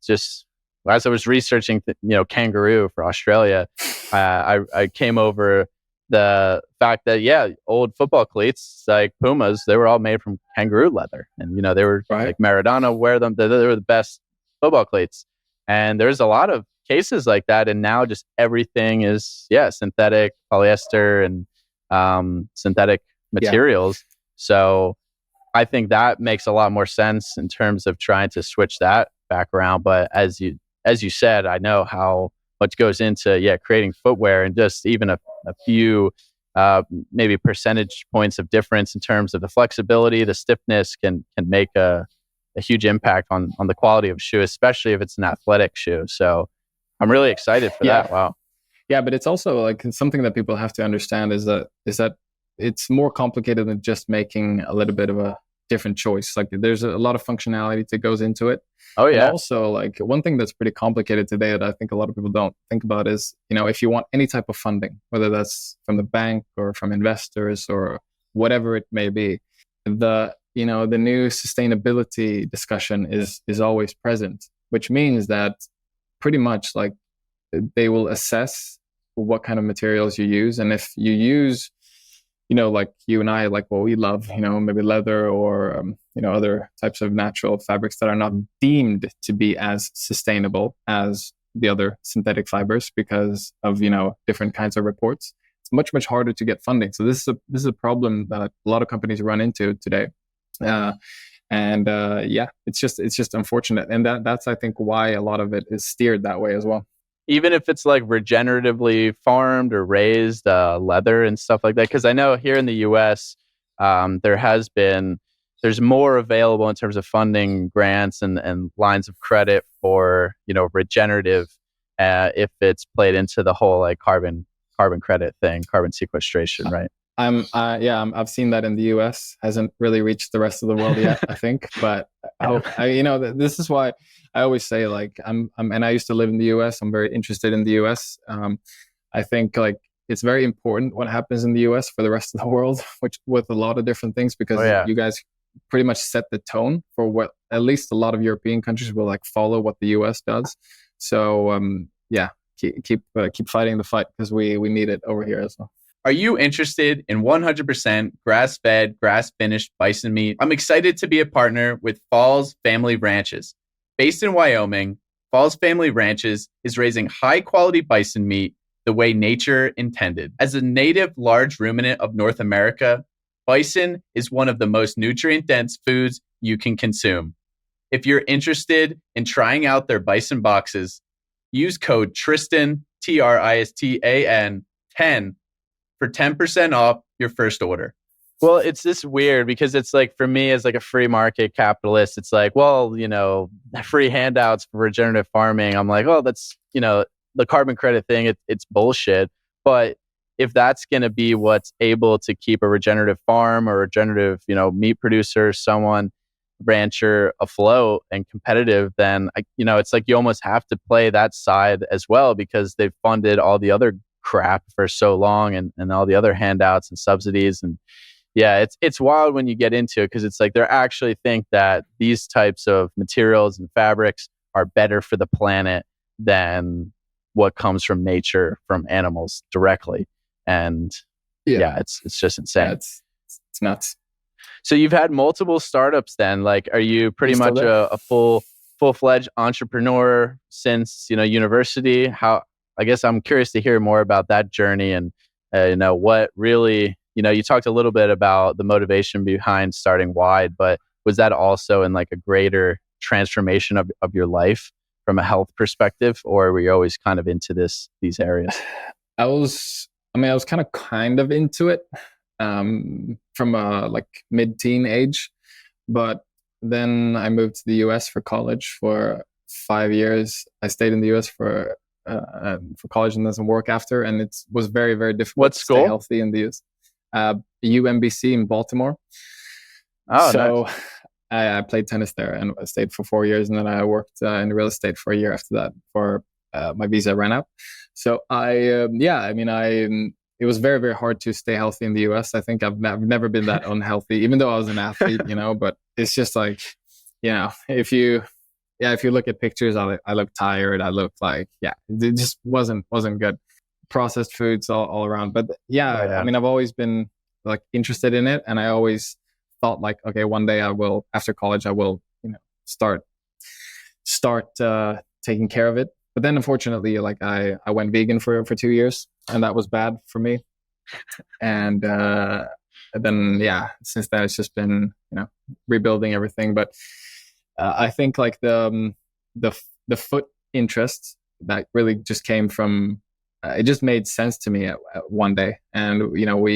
Just as I was researching, kangaroo for Australia, I came over the fact that, old football cleats like Pumas, they were all made from kangaroo leather. And, they were like Maradona wear them. They were the best football cleats. And there's a lot of cases like that. And now just everything is, synthetic, polyester, and synthetic materials. So I think that makes a lot more sense in terms of trying to switch that back around. But as you said, I know how much goes into creating footwear, and just even a few maybe percentage points of difference in terms of the flexibility, the stiffness can make a huge impact on the quality of a shoe, especially if it's an athletic shoe. So I'm really excited for that. Wow. Yeah, but it's also like something that people have to understand is that it's more complicated than just making a little bit of a different choice. Like there's a lot of functionality that goes into it. Oh yeah. And also, like one thing that's pretty complicated today that I think a lot of people don't think about is, if you want any type of funding, whether that's from the bank or from investors or whatever it may be, the new sustainability discussion is always present, which means that pretty much like they will assess what kind of materials you use. And if you use, like you and I, like what we love, maybe leather or, other types of natural fabrics that are not deemed to be as sustainable as the other synthetic fibers because of, different kinds of reports, it's much, much harder to get funding. So this is a problem that a lot of companies run into today. It's just unfortunate. And that's, I think, why a lot of it is steered that way as well. Even if it's like regeneratively farmed or raised leather and stuff like that. Because I know here in the US, there's more available in terms of funding grants and lines of credit for, regenerative if it's played into the whole like carbon credit thing, carbon sequestration, right? I've seen that in the US. Hasn't really reached the rest of the world yet, I think. But this is why I always say, like, and I used to live in the US. I'm very interested in the US. I think like it's very important what happens in the US for the rest of the world, which with a lot of different things, because you guys pretty much set the tone for what at least a lot of European countries will like follow what the US does. So keep fighting the fight because we need it over here as well. Are you interested in 100% grass-fed, grass-finished bison meat? I'm excited to be a partner with Falls Family Ranches. Based in Wyoming, Falls Family Ranches is raising high-quality bison meat the way nature intended. As a native large ruminant of North America, bison is one of the most nutrient-dense foods you can consume. If you're interested in trying out their bison boxes, use code Tristan, Tristan, 10 for 10% off your first order. Well, it's this weird because it's like, for me as like a free market capitalist, it's like, well, you know, free handouts for regenerative farming. I'm like, oh, that's, you know, the carbon credit thing, it's bullshit. But if that's going to be what's able to keep a regenerative farm or regenerative, you know, meat producer, someone, rancher afloat and competitive, then, you know, it's like you almost have to play that side as well because they've funded all the other crap for so long and all the other handouts and subsidies. And yeah, it's wild when you get into it because it's like they actually think that these types of materials and fabrics are better for the planet than what comes from nature, from animals directly. And yeah, it's just insane. Yeah, it's nuts. So you've had multiple startups then. Like, are you pretty much a full-fledged entrepreneur since, you know, university? I guess I'm curious to hear more about that journey and, you know, what really, you know, you talked a little bit about the motivation behind starting Wyde, but was that also in like a greater transformation of your life from a health perspective, or were you always kind of into these areas? I was kind of into it from a like mid-teen age, but then I moved to the US for college for 5 years. I stayed in the US for college and then some work after, and it was very, very difficult What to school? stay healthy in the US. UMBC in Baltimore. Oh, so nice. I played tennis there and I stayed for 4 years, and then I worked in real estate for a year after that before my visa ran out. So it was very, very hard to stay healthy in the US. I think I've never been that unhealthy, even though I was an athlete, you know, but it's just like, you know, if you look at pictures, I look tired. I look like, it just wasn't good. Processed foods all around. But I mean, I've always been like interested in it. And I always thought like, okay, one day after college, I will, you know, start taking care of it. But then unfortunately, like I went vegan for 2 years, and that was bad for me. And then, since then it's just been, you know, rebuilding everything. But I think like the foot interest that really just came from, it just made sense to me at one day. And, you know,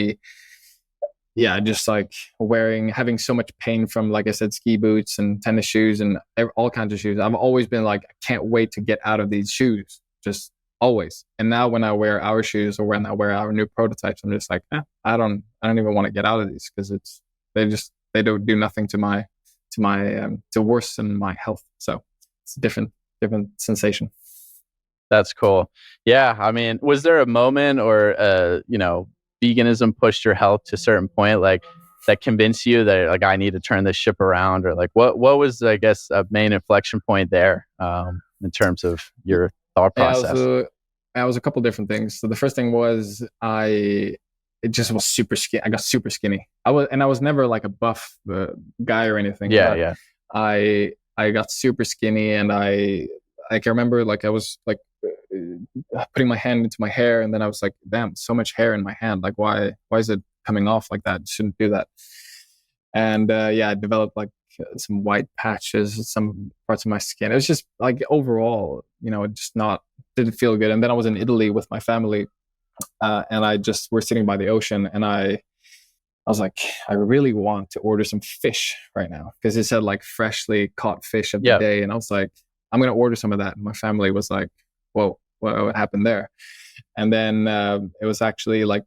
just like having so much pain from, like I said, ski boots and tennis shoes and all kinds of shoes. I've always been like, I can't wait to get out of these shoes, just always. And now when I wear our shoes or when I wear our new prototypes, I'm just like, I don't even want to get out of these because they don't do nothing to worsen my health. So it's a different sensation. That's cool. Yeah. I mean, was there a moment or, you know, veganism pushed your health to a certain point, like that convinced you that like, I need to turn this ship around, or like what was, I guess, a main inflection point there in terms of your thought process? It was a couple different things. So the first thing was it just was super skinny. I got super skinny. I was never like a buff guy or anything. Yeah. I got super skinny, and I can remember like I was like putting my hand into my hair, and then I was like, damn, so much hair in my hand. Like why is it coming off like that? Shouldn't do that. And I developed like some white patches, some parts of my skin. It was just like overall, you know, it just didn't feel good. And then I was in Italy with my family, and we're sitting by the ocean, and I was like, I really want to order some fish right now because it said like freshly caught fish of the day, and I was like, I'm gonna order some of that. And my family was like, whoa, what happened there? And then it was actually like,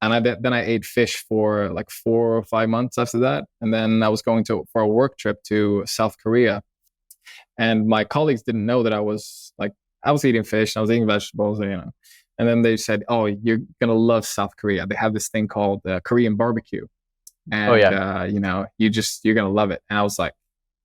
and then I ate fish for like 4 or 5 months after that. And then I was going for a work trip to South Korea, and my colleagues didn't know that I was eating fish, and I was eating vegetables, you know. And then they said, "Oh, you're gonna love South Korea. They have this thing called Korean barbecue, and you know, you're gonna love it." And I was like,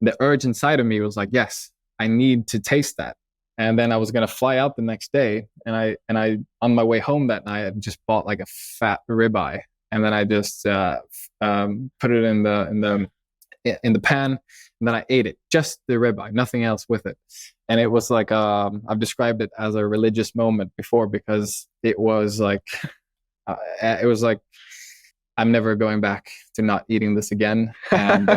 the urge inside of me was like, "Yes, I need to taste that." And then I was gonna fly out the next day, and I on my way home that night, I just bought like a fat ribeye, and then I just put it in the pan, and then I ate it, just the ribeye, nothing else with it. And it was like I've described it as a religious moment before, because it was like I'm never going back to not eating this again. And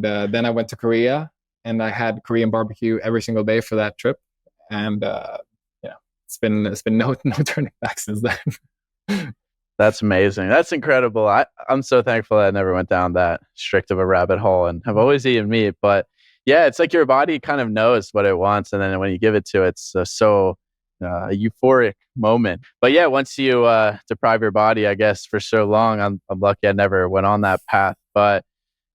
then I went to Korea, and I had Korean barbecue every single day for that trip. And it's been no turning back since then. That's amazing. That's incredible. I'm so thankful I never went down that strict of a rabbit hole, and have always eaten meat. But yeah, it's like your body kind of knows what it wants, and then when you give it to it, it's a euphoric moment. But yeah, once you deprive your body, I guess, for so long, I'm lucky I never went on that path. But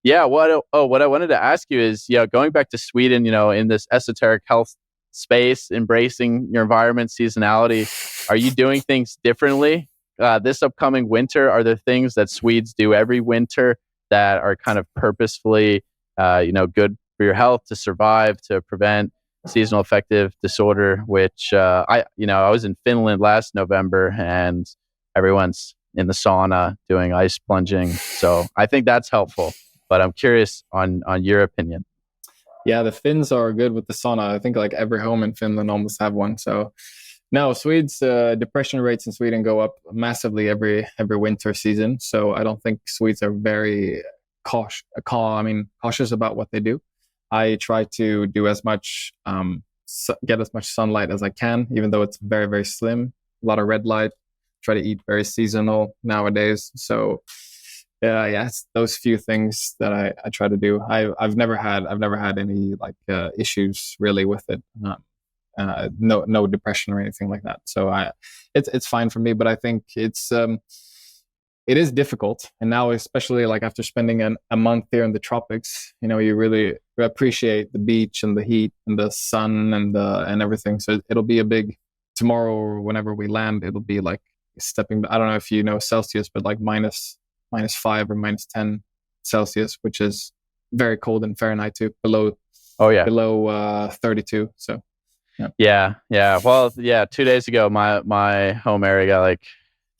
yeah, what I wanted to ask you is, going back to Sweden, in this esoteric health space, embracing your environment, seasonality, are you doing things differently this upcoming winter? Are there things that Swedes do every winter that are kind of purposefully, good for your health, to survive, to prevent seasonal affective disorder? Which I was in Finland last November, and everyone's in the sauna doing ice plunging. So I think that's helpful. But I'm curious on your opinion. Yeah, the Finns are good with the sauna. I think like every home in Finland almost have one. So no, Swedes depression rates in Sweden go up massively every winter season. So I don't think Swedes are very cautious about what they do. I try to do as much, get as much sunlight as I can, even though it's very, very slim. A lot of red light. Try to eat very seasonal nowadays. So it's those few things that I try to do. I've never had any issues really with it. No depression or anything like that. So it's fine for me. But I think it is difficult, and now especially like after spending a month here in the tropics, you really appreciate the beach and the heat and the sun and everything. So it'll be a big tomorrow, or whenever we land, it'll be like stepping. I don't know if you know Celsius, but like -5 or -10 Celsius, which is very cold in Fahrenheit too, below 32. So yeah. Well, 2 days ago, my home area got like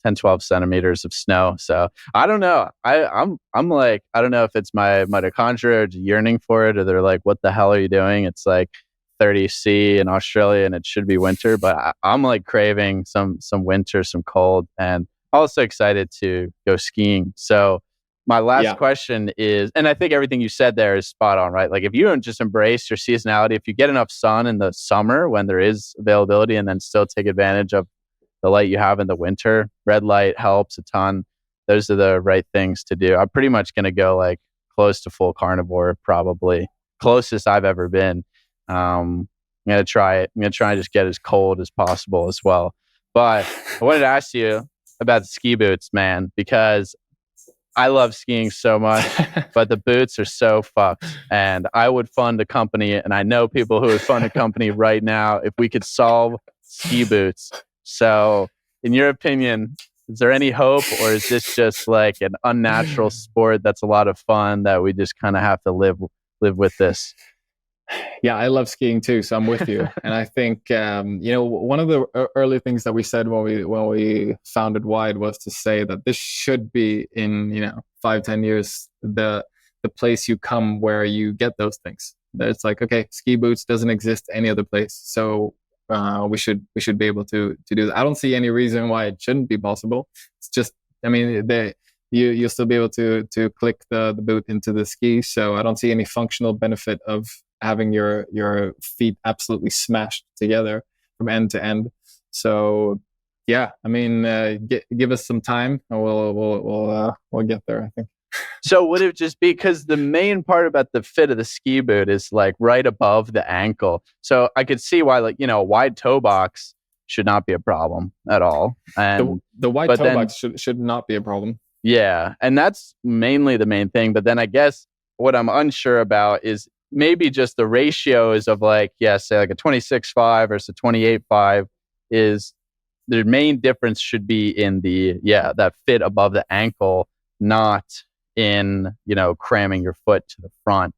10-12 centimeters of snow. So I don't know. I'm like, I don't know if it's my mitochondria or yearning for it, or they're like, what the hell are you doing? It's like 30 C in Australia and it should be winter, but I'm like craving some winter, some cold, and also excited to go skiing. So my last question is, and I think everything you said there is spot on, right? Like if you don't just embrace your seasonality, if you get enough sun in the summer when there is availability, and then still take advantage of the light you have in the winter, red light helps a ton. Those are the right things to do. I'm pretty much going to go like close to full carnivore, probably closest I've ever been. I'm going to try it. I'm going to try and just get as cold as possible as well. But I wanted to ask you about the ski boots, man, because I love skiing so much, but the boots are so fucked. And I would fund a company, and I know people who would fund a company right now if we could solve ski boots. So in your opinion, is there any hope, or is this just like an unnatural sport that's a lot of fun that we just kind of have to live with this? Yeah, I love skiing too, so I'm with you. And I think one of the early things that we said when we founded Wyde was to say that this should be in 5-10 years the place you come where you get those things. That it's like, okay, ski boots doesn't exist any other place, so we should be able to do that. I don't see any reason why it shouldn't be possible. It's just, you'll still be able to click the boot into the ski. So I don't see any functional benefit of having your feet absolutely smashed together from end to end. So yeah, give us some time and we'll get there, I think. So would it just be because the main part about the fit of the ski boot is like right above the ankle? So I could see why, like, a wide toe box should not be a problem at all. And the wide toe box should not be a problem. Yeah, and that's mainly the main thing. But then I guess what I'm unsure about is maybe just the ratios of say like a 26.5 versus a 28.5 is the main difference should be in that fit above the ankle, not in, cramming your foot to the front.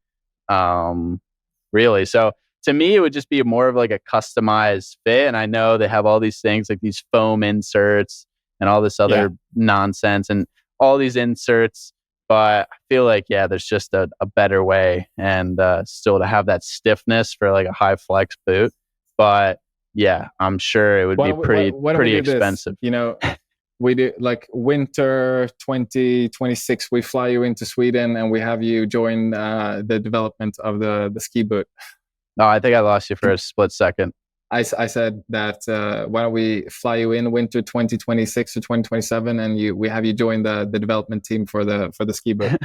Really. So to me, it would just be more of like a customized fit. And I know they have all these things like these foam inserts and all this other nonsense and all these inserts. But I feel like, there's just a better way and still to have that stiffness for like a high flex boot. But I'm sure it would be pretty expensive. We do like winter 2026, we fly you into Sweden and we have you join the development of the ski boot. No, I think I lost you for a split second. I said that why don't we fly you in winter 2026 to 2027 and we have you join the development team for the ski boot.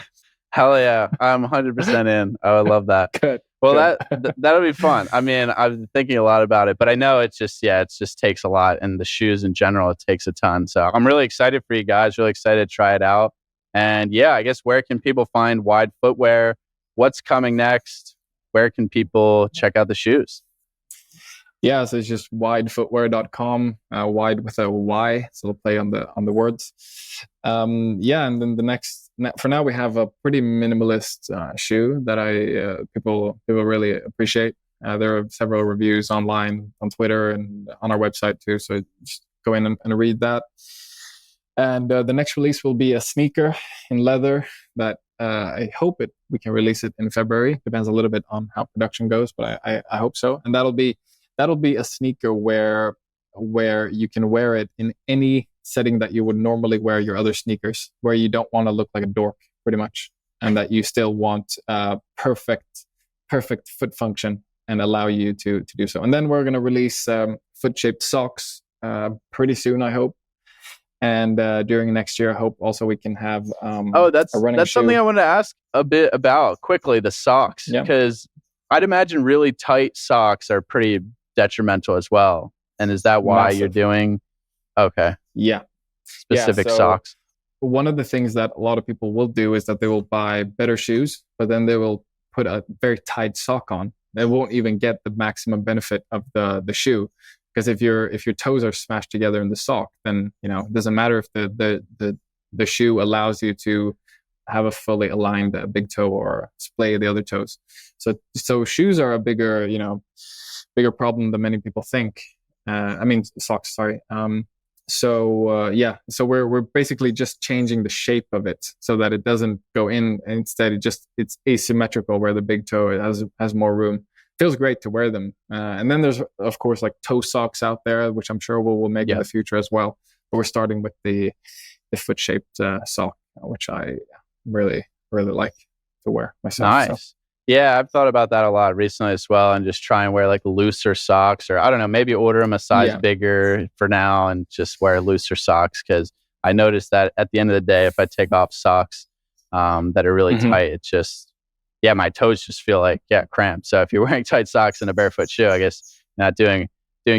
Hell yeah, I'm 100% in. I would love that. Good. Well, that'll be fun. I mean, I've been thinking a lot about it, but I know it just takes a lot, and the shoes in general, it takes a ton. So I'm really excited for you guys. Really excited to try it out. And I guess where can people find Wyde Footwear? What's coming next? Where can people check out the shoes? So it's just wydefootwear.com, wide with a Y, so it'll play on the words. And then for now we have a pretty minimalist shoe that people really appreciate. There are several reviews online on Twitter and on our website too, so just go in and read that. And the next release will be a sneaker in leather that I hope we can release it in February. Depends a little bit on how production goes, but I hope so. And that'll be a sneaker where you can wear it in any setting that you would normally wear your other sneakers, where you don't want to look like a dork, pretty much, and that you still want perfect foot function and allow you to do so. And then we're going to release foot-shaped socks pretty soon, I hope. And during next year, I hope also we can have that's something I want to ask a bit about quickly, the socks, because I'd imagine really tight socks are pretty detrimental as well. And is that why you're doing specific socks? One of the things that a lot of people will do is that they will buy better shoes, but then they will put a very tight sock on. They won't even get the maximum benefit of the shoe, because if your toes are smashed together in the sock, then it doesn't matter if the shoe allows you to have a fully aligned big toe or splay the other toes. So shoes are a bigger problem than many people think. Socks, sorry. So we're basically just changing the shape of it so that it doesn't go in, and instead it's asymmetrical where the big toe has more room. Feels great to wear them. And then there's of course like toe socks out there, which I'm sure we'll make in the future as well. But we're starting with the foot shaped sock, which I really, really like to wear myself. Nice. So. Yeah, I've thought about that a lot recently as well, and just try and wear like looser socks, or I don't know, maybe order them a size bigger for now and just wear looser socks, because I noticed that at the end of the day, if I take off socks that are really tight, it just, my toes just feel like, cramped. So if you're wearing tight socks and a barefoot shoe, I guess not doing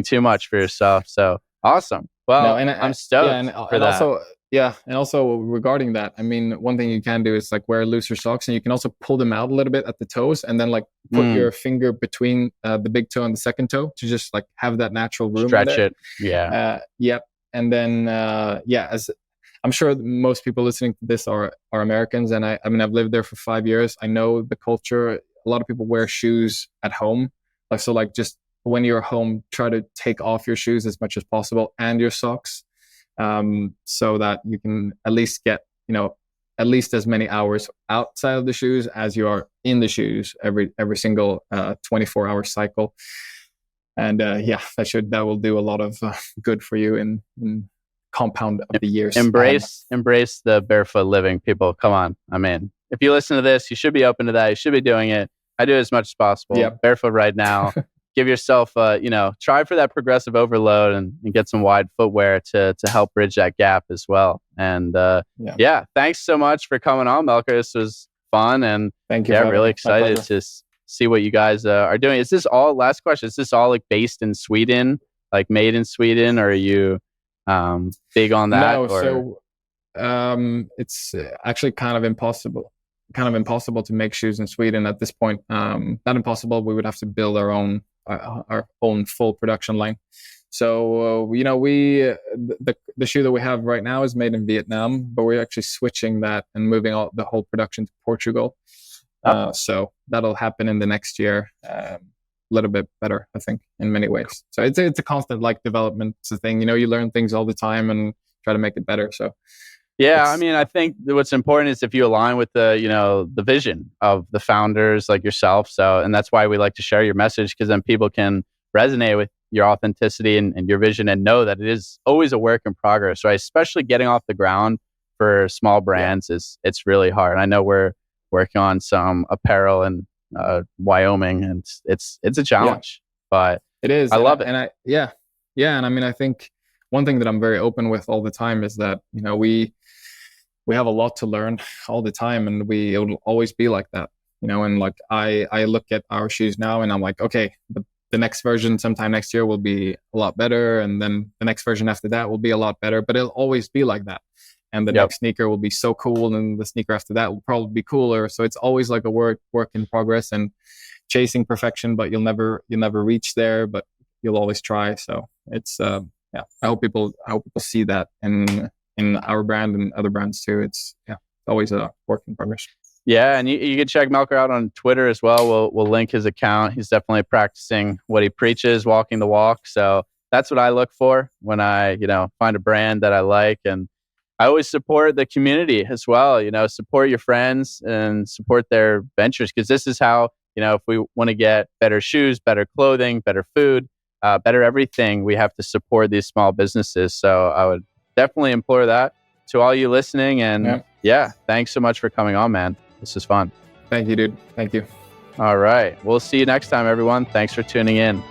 too much for yourself. So awesome. Well, I'm stoked for that. And also regarding that, one thing you can do is like wear looser socks, and you can also pull them out a little bit at the toes, and then like put your finger between the big toe and the second toe to just like have that natural room. Stretch it. Yeah. And then as I'm sure most people listening to this are Americans, and I've lived there for 5 years. I know the culture. A lot of people wear shoes at home, like just when you're home, try to take off your shoes as much as possible and your socks. So that you can at least get, at least as many hours outside of the shoes as you are in the shoes every single 24-hour cycle. And that will do a lot of good for you in compound of the years. Embrace the barefoot living, people. Come on. If you listen to this, you should be open to that. You should be doing it. I do it as much as possible. Barefoot right now. Give yourself, try for that progressive overload and get some Wyde footwear to help bridge that gap as well. And thanks so much for coming on, Melker. This was fun, and thank you. Really excited to see what you guys are doing. Is this all? Last question. Is this all like based in Sweden, like made in Sweden, or are you big on that? No, so it's actually kind of impossible to make shoes in Sweden at this point. Not impossible. We would have to build our own full production line. So the shoe that we have right now is made in Vietnam, but we're actually switching that and moving the whole production to Portugal. So that'll happen in the next year. little bit better, I think, in many ways. So it's a constant like development. It's a thing, you learn things all the time and try to make it better. So yeah, I mean, I think what's important is if you align with the vision of the founders like yourself. So, and that's why we like to share your message, because then people can resonate with your authenticity and your vision and know that it is always a work in progress, right? Especially getting off the ground for small brands it's really hard. I know we're working on some apparel in Wyoming, and it's a challenge, but it is. I love it. And and I mean, I think one thing that I'm very open with all the time is that, we have a lot to learn all the time, and it will always be like that, and like I look at our shoes now and I'm like, okay, the next version sometime next year will be a lot better, and then the next version after that will be a lot better, but it'll always be like that. And the next sneaker will be so cool, and the sneaker after that will probably be cooler. So it's always like a work in progress and chasing perfection, but you'll never reach there, but you'll always try. So it's I hope people see that in our brand and other brands too. It's always a work in progress. Yeah, and you can check Melker out on Twitter as well. We'll link his account. He's definitely practicing what he preaches, walking the walk. So that's what I look for when I, find a brand that I like. And I always support the community as well. Support your friends and support their ventures, because this is how, if we want to get better shoes, better clothing, better food, better everything, we have to support these small businesses. So I would definitely implore that to all you listening. And thanks so much for coming on, man. This is fun. Thank you, dude. Thank you. All right. We'll see you next time, everyone. Thanks for tuning in.